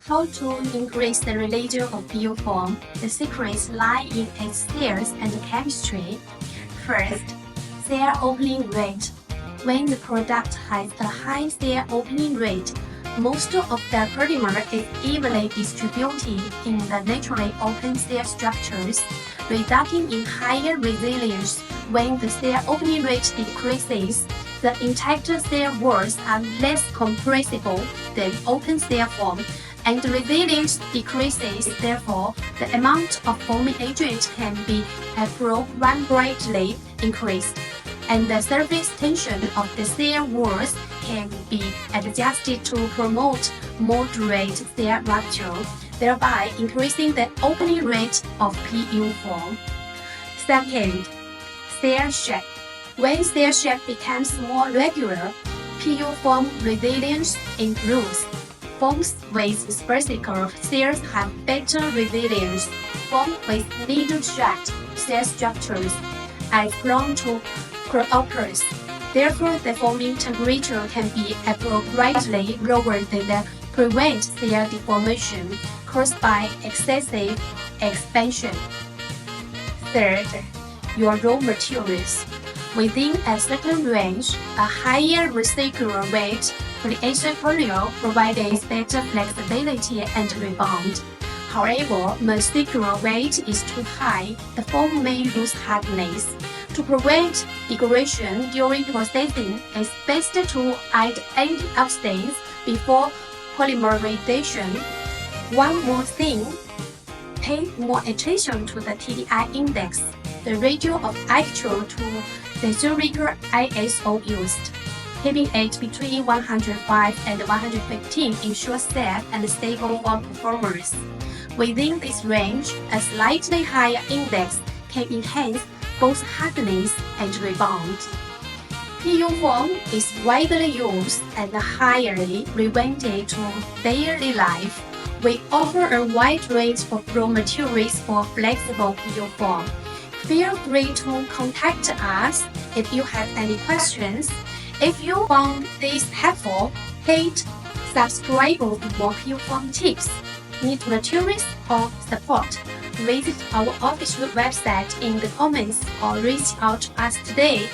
How to increase the residual of PU foam? The secrets lie in its layers and chemistry. First, cell opening rate. When the product has a high cell opening rate, most of the polymer is evenly distributed in the naturally open cell structures, resulting in higher resilience. When the cell opening rate decreases, the intact cell walls are less compressible than open cell foam, and resilience decreases. Therefore, the amount of foaming agent can be appropriately increased, and the surface tension of the cell walls can be adjusted to promote moderate cell rupture, thereby increasing the opening rate of PU foam. Second, cell shape. When cell shape becomes more regular, PU foam resilience improves. Foams with spherical cells have better resilience. Foam with needle-shaped cell structures are prone to cross. Therefore, the foaming temperature can be appropriately lower than prevent cell deformation caused by excessive expansion. Third, your raw materials. Within a certain range, a higher residual weight polyether polyol provides better flexibility and rebound. However, residual weight is too high, the foam may lose hardness. To prevent degradation during processing, it's best to add antioxidants before polymerization. One more thing, pay more attention to the TDI index, the ratio of actual to the theoretical ISO used. Keeping it between 105 and 115 ensures safe and stable foam performance. Within this range, a slightly higher index can enhance both hardness and rebound. PU foam is widely used and highly relevant to daily life. We offer a wide range of raw materials for flexible PU foam. Feel free to contact us if you have any questions. If you found this helpful, hit subscribe for more PU foam tips. Need materials or support? Visit our official website in the comments or reach out to us today.